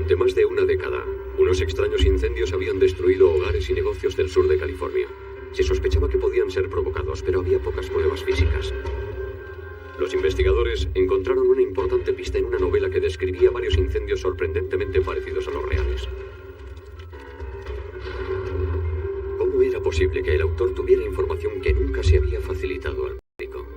Durante más de una década, unos extraños incendios habían destruido hogares y negocios del sur de California. Se sospechaba que podían ser provocados, pero había pocas pruebas físicas. Los investigadores encontraron una importante pista en una novela que describía varios incendios sorprendentemente parecidos a los reales. ¿Cómo era posible que el autor tuviera información que nunca se había facilitado al público?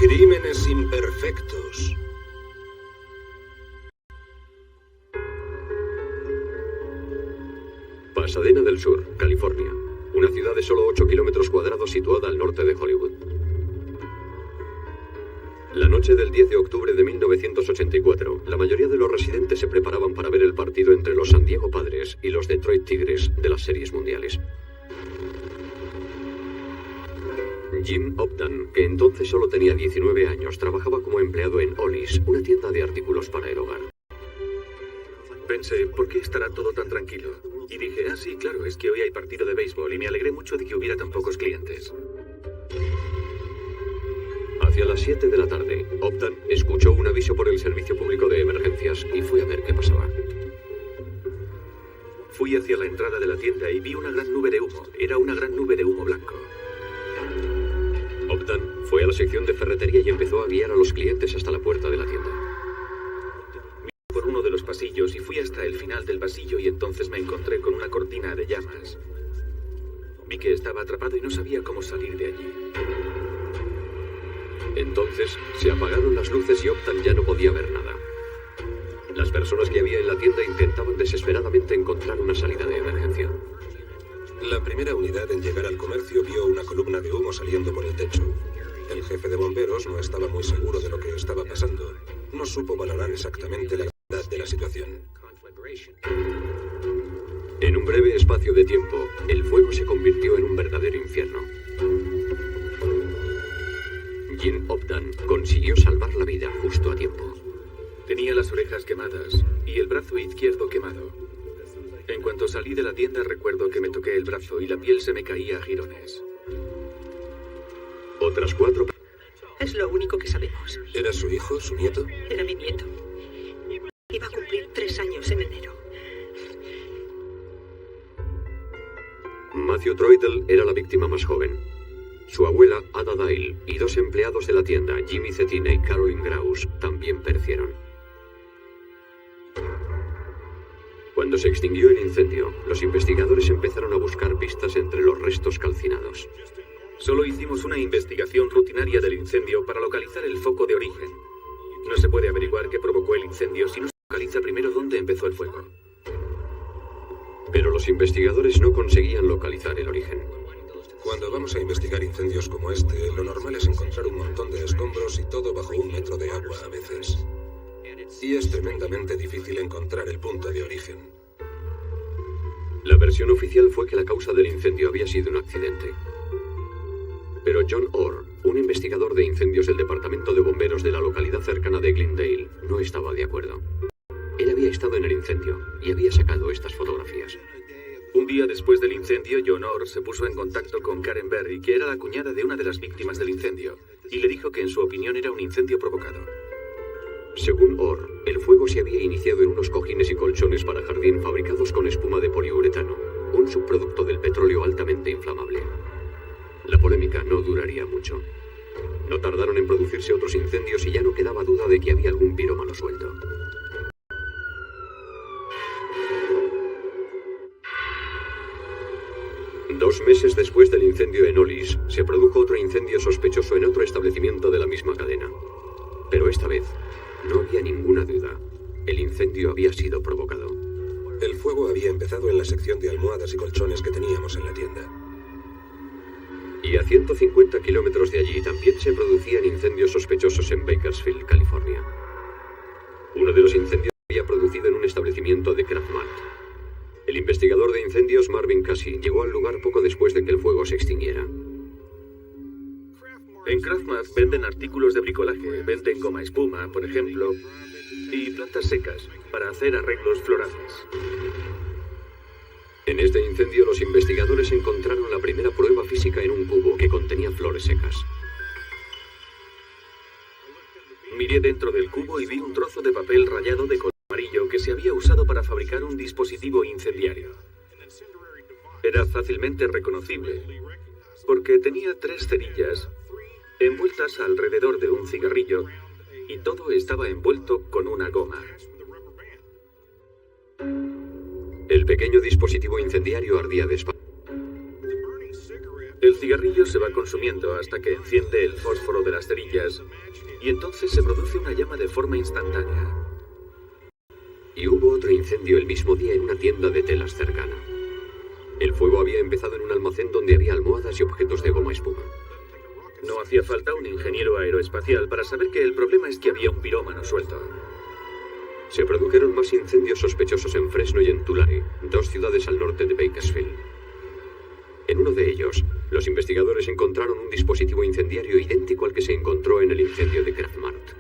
Crímenes imperfectos. Pasadena del Sur, California. Una ciudad de solo 8 kilómetros cuadrados situada al norte de Hollywood. La noche del 10 de octubre de 1984, la mayoría de los residentes se preparaban para ver el partido entre los San Diego Padres y los Detroit Tigres de las series mundiales. Jim Obdan, que entonces solo tenía 19 años, trabajaba como empleado en Ollie's, una tienda de artículos para el hogar. Pensé, ¿por qué estará todo tan tranquilo? Y dije, sí, claro, es que hoy hay partido de béisbol y me alegré mucho de que hubiera tan pocos clientes. Hacia las 7 de la tarde, Obdan escuchó un aviso por el Servicio Público de Emergencias y fue a ver qué pasaba. Fui hacia la entrada de la tienda y vi una gran nube de humo. Era una gran nube de humo blanco. Obdan fue a la sección de ferretería y empezó a guiar a los clientes hasta la puerta de la tienda. Miré por uno de los pasillos y fui hasta el final del pasillo y entonces me encontré con una cortina de llamas. Vi que estaba atrapado y no sabía cómo salir de allí. Entonces se apagaron las luces y Obdan ya no podía ver nada. Las personas que había en la tienda intentaban desesperadamente encontrar una salida de emergencia. La primera unidad en llegar al comercio vio una columna de humo saliendo por el techo. El jefe de bomberos no estaba muy seguro de lo que estaba pasando. No supo valorar exactamente la gravedad de la situación. En un breve espacio de tiempo, el fuego se convirtió en un verdadero infierno. Jim Obdan consiguió salvar la vida justo a tiempo. Tenía las orejas quemadas y el brazo izquierdo quemado. En cuanto salí de la tienda recuerdo que me toqué el brazo y la piel se me caía a jirones. Otras 4... Es lo único que sabemos. ¿Era su hijo, su nieto? Era mi nieto. Iba a cumplir 3 años en enero. Matthew Troidel era la víctima más joven. Su abuela, Ada Dale, y 2 empleados de la tienda, Jimmy Cetina y Carolyn Graus, también perecieron. Cuando se extinguió el incendio, los investigadores empezaron a buscar pistas entre los restos calcinados. Solo hicimos una investigación rutinaria del incendio para localizar el foco de origen. No se puede averiguar qué provocó el incendio si no se localiza primero dónde empezó el fuego. Pero los investigadores no conseguían localizar el origen. Cuando vamos a investigar incendios como este, lo normal es encontrar un montón de escombros y todo bajo 1 metro de agua a veces. Y es tremendamente difícil encontrar el punto de origen. La versión oficial fue que la causa del incendio había sido un accidente. Pero John Orr, un investigador de incendios del Departamento de Bomberos de la localidad cercana de Glendale, no estaba de acuerdo. Él había estado en el incendio y había sacado estas fotografías. Un día después del incendio, John Orr se puso en contacto con Karen Berry, que era la cuñada de una de las víctimas del incendio, y le dijo que en su opinión era un incendio provocado. Según Orr, el fuego se había iniciado en unos cojines y colchones para jardín fabricados con espuma de poliuretano, un subproducto del petróleo altamente inflamable. La polémica no duraría mucho. No tardaron en producirse otros incendios y ya no quedaba duda de que había algún pirómano suelto. Dos meses después del incendio en Ollie's, se produjo otro incendio sospechoso en otro establecimiento de la misma cadena. Pero esta vez, no había ninguna duda. El incendio había sido provocado. El fuego había empezado en la sección de almohadas y colchones que teníamos en la tienda. Y a 150 kilómetros de allí también se producían incendios sospechosos en Bakersfield, California. Uno de los incendios se había producido en un establecimiento de Kraft Mac. El investigador de incendios Marvin Casey llegó al lugar poco después de que el fuego se extinguiera. En Craftmart venden artículos de bricolaje, venden goma espuma, por ejemplo, y plantas secas para hacer arreglos florales. En este incendio los investigadores encontraron la primera prueba física en un cubo que contenía flores secas. Miré dentro del cubo y vi un trozo de papel rayado de color amarillo que se había usado para fabricar un dispositivo incendiario. Era fácilmente reconocible, porque tenía 3 cerillas envueltas alrededor de un cigarrillo y todo estaba envuelto con una goma. El pequeño dispositivo incendiario ardía despacio. El cigarrillo se va consumiendo hasta que enciende el fósforo de las cerillas y entonces se produce una llama de forma instantánea. Y hubo otro incendio el mismo día en una tienda de telas cercana. El fuego había empezado en un almacén donde había almohadas y objetos de goma espuma. No hacía falta un ingeniero aeroespacial para saber que el problema es que había un pirómano suelto. Se produjeron más incendios sospechosos en Fresno y en Tulare, 2 ciudades al norte de Bakersfield. En uno de ellos, los investigadores encontraron un dispositivo incendiario idéntico al que se encontró en el incendio de Craftmart.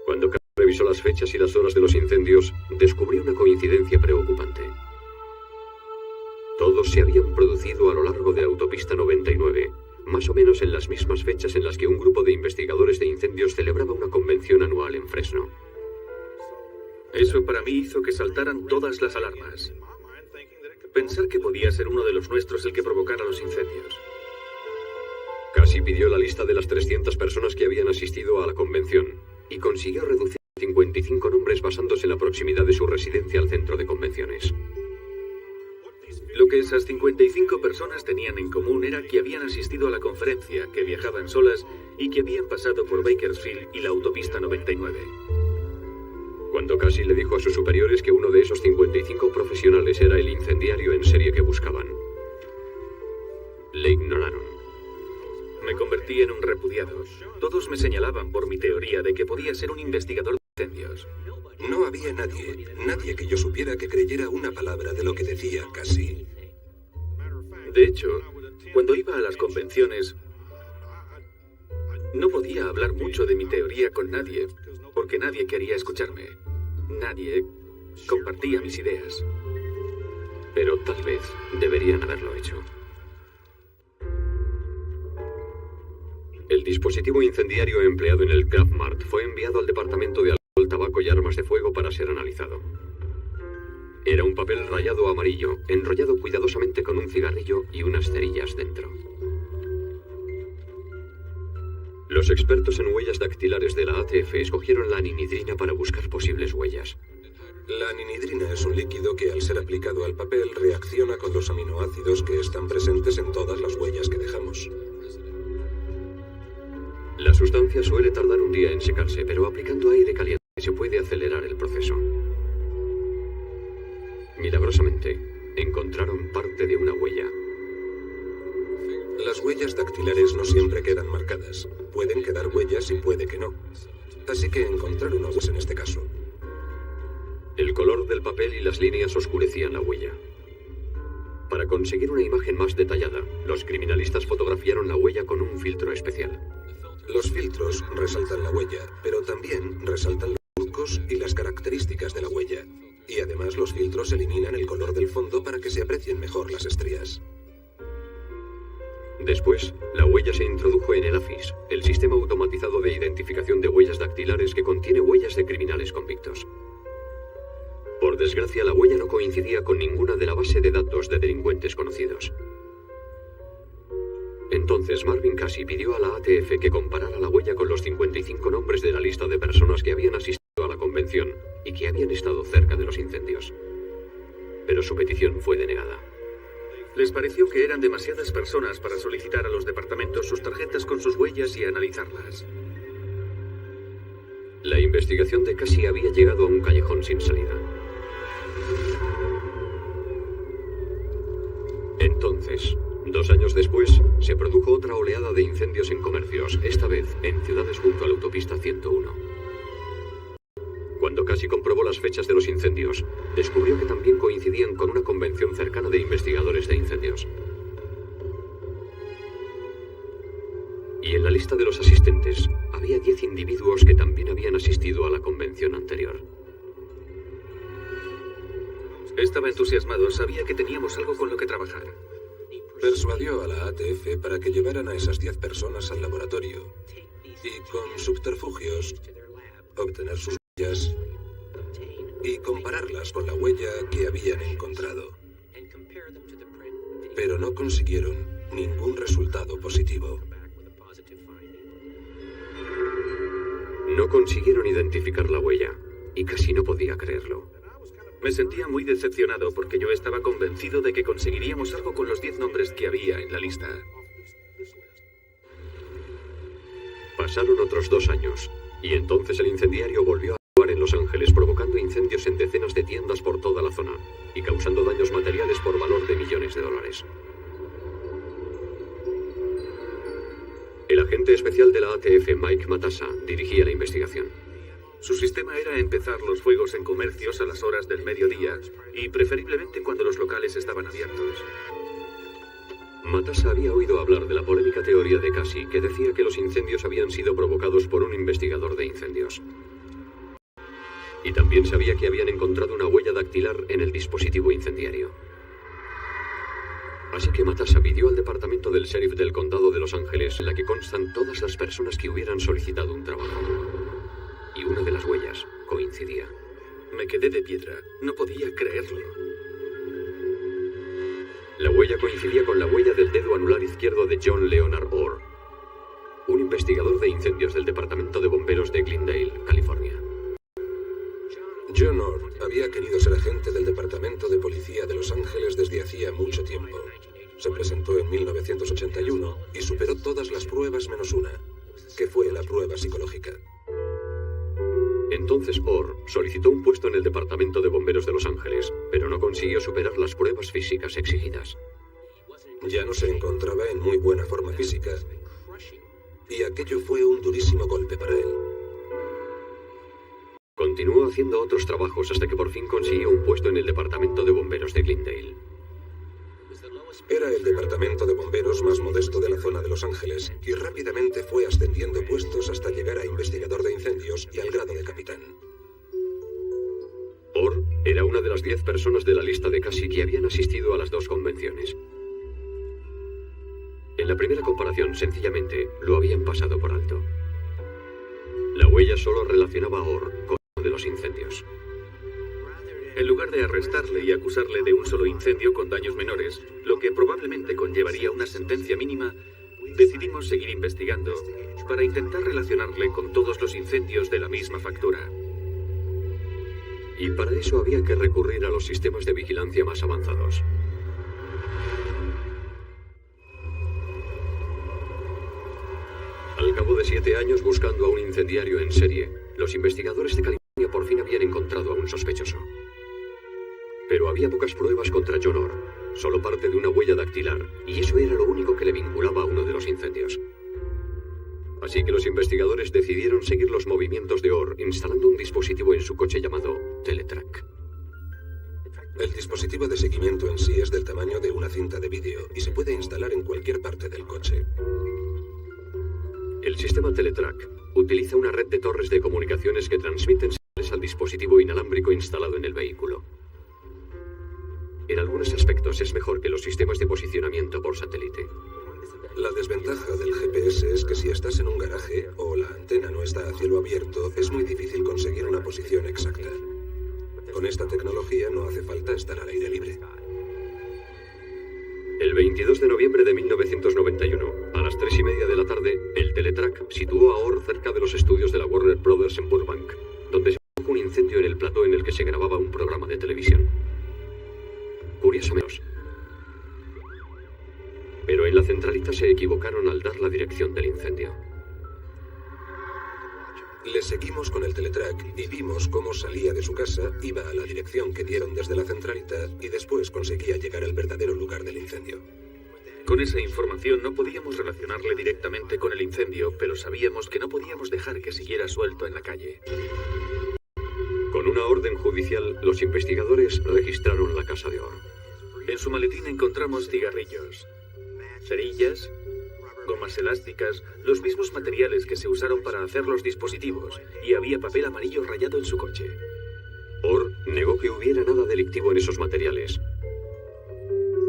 Cuando Casey revisó las fechas y las horas de los incendios, descubrió una coincidencia preocupante. Todos se habían producido a lo largo de la autopista 99, más o menos en las mismas fechas en las que un grupo de investigadores de incendios celebraba una convención anual en Fresno. Eso para mí hizo que saltaran todas las alarmas. Pensar que podía ser uno de los nuestros el que provocara los incendios. Casey pidió la lista de las 300 personas que habían asistido a la convención y consiguió reducir a 55 nombres basándose en la proximidad de su residencia al centro de convenciones. Lo que esas 55 personas tenían en común era que habían asistido a la conferencia, que viajaban solas y que habían pasado por Bakersfield y la autopista 99. Cuando Casey le dijo a sus superiores que uno de esos 55 profesionales era el incendiario en serie que buscaban, le ignoraron. Me convertí en un repudiado. Todos me señalaban por mi teoría de que podía ser un investigador de incendios. No había nadie que yo supiera que creyera una palabra de lo que decía Casey. De hecho, cuando iba a las convenciones, no podía hablar mucho de mi teoría con nadie, porque nadie quería escucharme. Nadie compartía mis ideas. Pero tal vez deberían haberlo hecho. El dispositivo incendiario empleado en el Craftmart fue enviado al departamento de alcohol, tabaco y armas de fuego para ser analizado. Era un papel rayado amarillo, enrollado cuidadosamente con un cigarrillo y unas cerillas dentro. Los expertos en huellas dactilares de la ATF escogieron la anhidrina para buscar posibles huellas. La anhidrina es un líquido que, al ser aplicado al papel, reacciona con los aminoácidos que están presentes en todas las huellas que dejamos. La sustancia suele tardar un día en secarse, pero aplicando aire caliente se puede acelerar el proceso. Milagrosamente, encontraron parte de una huella. Las huellas dactilares no siempre quedan marcadas. Pueden quedar huellas y puede que no. Así que encontraron huellas en este caso. El color del papel y las líneas oscurecían la huella. Para conseguir una imagen más detallada, los criminalistas fotografiaron la huella con un filtro especial. Los filtros resaltan la huella, pero también resaltan los surcos y las características de la huella. Y además los filtros eliminan el color del fondo para que se aprecien mejor las estrías. Después, la huella se introdujo en el AFIS, el sistema automatizado de identificación de huellas dactilares que contiene huellas de criminales convictos. Por desgracia, la huella no coincidía con ninguna de la base de datos de delincuentes conocidos. Entonces Marvin Casey pidió a la ATF que comparara la huella con los 55 nombres de la lista de personas que habían asistido a la convención y que habían estado cerca de los incendios. Pero su petición fue denegada. Les pareció que eran demasiadas personas para solicitar a los departamentos sus tarjetas con sus huellas y analizarlas. La investigación de Casey había llegado a un callejón sin salida. Entonces, 2 años después, se produjo otra oleada de incendios en comercios, esta vez en ciudades junto a la autopista 101. Cuando Cassie comprobó las fechas de los incendios, descubrió que también coincidían con una convención cercana de investigadores de incendios. Y en la lista de los asistentes había 10 individuos que también habían asistido a la convención anterior. Estaba entusiasmado, sabía que teníamos algo con lo que trabajar. Persuadió a la ATF para que llevaran a esas 10 personas al laboratorio y con subterfugios obtener sus huellas y compararlas con la huella que habían encontrado. Pero no consiguieron ningún resultado positivo. No consiguieron identificar la huella, y casi no podía creerlo. Me sentía muy decepcionado porque yo estaba convencido de que conseguiríamos algo con los 10 nombres que había en la lista. Pasaron otros 2 años, y entonces el incendiario volvió a actuar en Los Ángeles, provocando incendios en decenas de tiendas por toda la zona, y causando daños materiales por valor de millones de dólares. El agente especial de la ATF, Mike Matassa, dirigía la investigación. Su sistema era empezar los fuegos en comercios a las horas del mediodía y preferiblemente cuando los locales estaban abiertos. Matassa había oído hablar de la polémica teoría de Cassie, que decía que los incendios habían sido provocados por un investigador de incendios. Y también sabía que habían encontrado una huella dactilar en el dispositivo incendiario. Así que Matassa pidió al departamento del sheriff del condado de Los Ángeles, en la que constan todas las personas que hubieran solicitado un trabajo. Y una de las huellas coincidía. Me quedé de piedra. No podía creerlo. La huella coincidía con la huella del dedo anular izquierdo de John Leonard Orr, un investigador de incendios del departamento de bomberos de Glendale, California. John Orr había querido ser agente del Departamento de Policía de Los Ángeles desde hacía mucho tiempo. Se presentó en 1981 y superó todas las pruebas menos una, que fue la prueba psicológica. Entonces Orr solicitó un puesto en el Departamento de Bomberos de Los Ángeles, pero no consiguió superar las pruebas físicas exigidas. Ya no se encontraba en muy buena forma física, y aquello fue un durísimo golpe para él. Continuó haciendo otros trabajos hasta que por fin consiguió un puesto en el Departamento de Bomberos de Glendale. Era el departamento de bomberos más modesto de la zona de Los Ángeles y rápidamente fue ascendiendo puestos hasta llegar a investigador de incendios y al grado de capitán. Orr era una de las 10 personas de la lista de Cassie que habían asistido a las 2 convenciones. En la primera comparación, sencillamente, lo habían pasado por alto. La huella solo relacionaba a Orr con uno de los incendios. En lugar de arrestarle y acusarle de un solo incendio con daños menores, lo que probablemente conllevaría una sentencia mínima, decidimos seguir investigando para intentar relacionarle con todos los incendios de la misma factura. Y para eso había que recurrir a los sistemas de vigilancia más avanzados. Al cabo de 7 años buscando a un incendiario en serie, los investigadores de California por fin habían encontrado a un sospechoso. Pero había pocas pruebas contra John Orr, solo parte de una huella dactilar, y eso era lo único que le vinculaba a uno de los incendios. Así que los investigadores decidieron seguir los movimientos de Orr instalando un dispositivo en su coche llamado Teletrack. El dispositivo de seguimiento en sí es del tamaño de una cinta de vídeo y se puede instalar en cualquier parte del coche. El sistema Teletrack utiliza una red de torres de comunicaciones que transmiten señales al dispositivo inalámbrico instalado en el vehículo. En algunos aspectos es mejor que los sistemas de posicionamiento por satélite. La desventaja del GPS es que si estás en un garaje o la antena no está a cielo abierto, es muy difícil conseguir una posición exacta. Con esta tecnología no hace falta estar al aire libre. El 22 de noviembre de 1991, a las 3:30 de la tarde, el Teletrack situó a Orr cerca de los estudios de la Warner Brothers en Burbank, donde se produjo un incendio en el plató en el que se grababa un programa de televisión. Curiosamente. Pero en la centralita se equivocaron al dar la dirección del incendio. Le seguimos con el Teletrack y vimos cómo salía de su casa, iba a la dirección que dieron desde la centralita y después conseguía llegar al verdadero lugar del incendio. Con esa información no podíamos relacionarle directamente con el incendio, pero sabíamos que no podíamos dejar que siguiera suelto en la calle. Con una orden judicial, los investigadores registraron la casa de Orr. En su maletín encontramos cigarrillos, cerillas, gomas elásticas, los mismos materiales que se usaron para hacer los dispositivos, y había papel amarillo rayado en su coche. Orr negó que hubiera nada delictivo en esos materiales.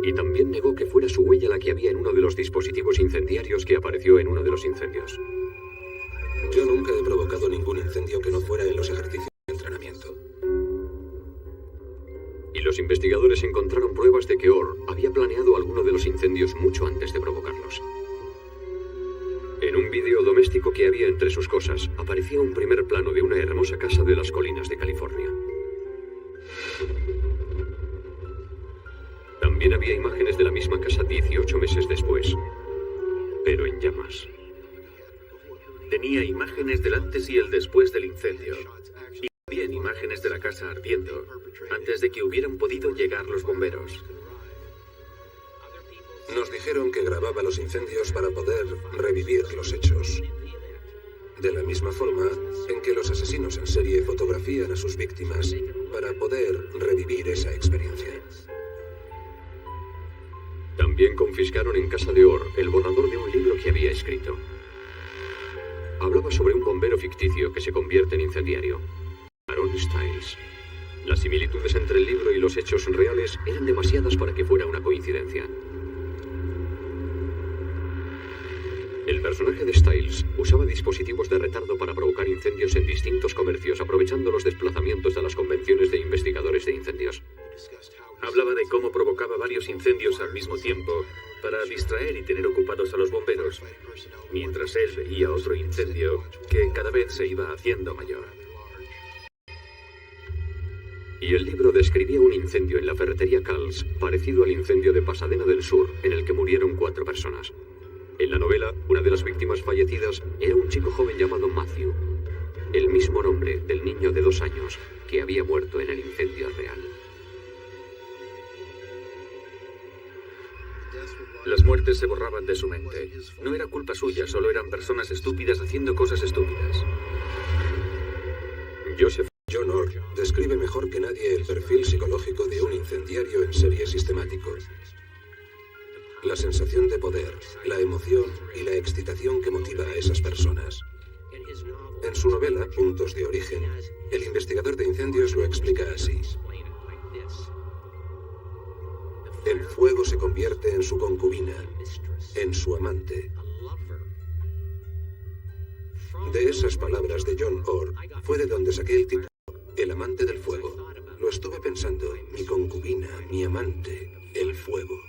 Y también negó que fuera su huella la que había en uno de los dispositivos incendiarios que apareció en uno de los incendios. Yo nunca he provocado ningún incendio que no fuera en los ejercicios de entrenamiento. Y los investigadores encontraron pruebas de que Orr había planeado alguno de los incendios mucho antes de provocarlos. En un vídeo doméstico que había entre sus cosas, aparecía un primer plano de una hermosa casa de las colinas de California. También había imágenes de la misma casa 18 meses después, pero en llamas. Tenía imágenes del antes y el después del incendio. Y también imágenes de la casa ardiendo, antes de que hubieran podido llegar los bomberos. Nos dijeron que grababa los incendios para poder revivir los hechos. De la misma forma en que los asesinos en serie fotografían a sus víctimas para poder revivir esa experiencia. También confiscaron en casa de Orr el borrador de un libro que había escrito. Hablaba sobre un bombero ficticio que se convierte en incendiario, Aaron Stiles. Las similitudes entre el libro y los hechos reales eran demasiadas para que fuera una coincidencia. El personaje de Stiles usaba dispositivos de retardo para provocar incendios en distintos comercios, aprovechando los desplazamientos de las convenciones de investigadores de incendios. Hablaba de cómo provocaba varios incendios al mismo tiempo para distraer y tener ocupados a los bomberos, mientras él veía otro incendio que cada vez se iba haciendo mayor. Y el libro describía un incendio en la ferretería Cal's, parecido al incendio de Pasadena del Sur, en el que murieron 4 personas. En la novela, una de las víctimas fallecidas era un chico joven llamado Matthew, el mismo nombre del niño de 2 años que había muerto en el incendio real. Las muertes se borraban de su mente. No era culpa suya, solo eran personas estúpidas haciendo cosas estúpidas. John Orr describe mejor que nadie el perfil psicológico de un incendiario en serie sistemático. La sensación de poder, la emoción y la excitación que motiva a esas personas. En su novela, Puntos de Origen, el investigador de incendios lo explica así. El fuego se convierte en su concubina, en su amante. De esas palabras de John Orr fue de donde saqué el título, El amante del fuego. Lo estuve pensando, mi concubina, mi amante, el fuego.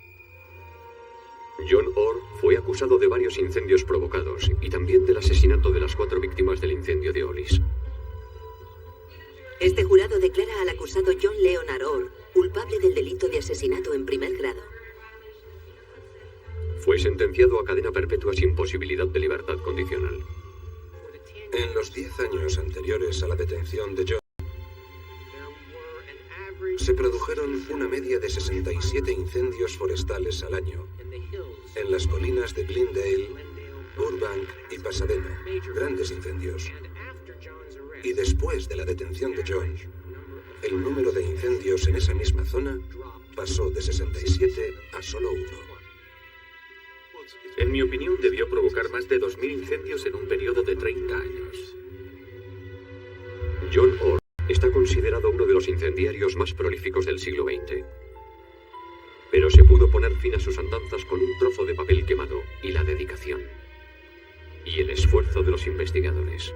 John Orr fue acusado de varios incendios provocados y también del asesinato de las 4 víctimas del incendio de Ollis. Este jurado declara al acusado John Leonard Orr culpable del delito de asesinato en primer grado. Fue sentenciado a cadena perpetua sin posibilidad de libertad condicional. En los 10 años anteriores a la detención de John, se produjeron una media de 67 incendios forestales al año, en las colinas de Glendale, Burbank y Pasadena, grandes incendios. Y después de la detención de John, el número de incendios en esa misma zona pasó de 67 a solo 1. En mi opinión, debió provocar más de 2000 incendios en un periodo de 30 años. John Orr está considerado uno de los incendiarios más prolíficos del siglo XX. Pero se pudo poner fin a sus andanzas con un trozo de papel quemado y la dedicación. Y el esfuerzo de los investigadores.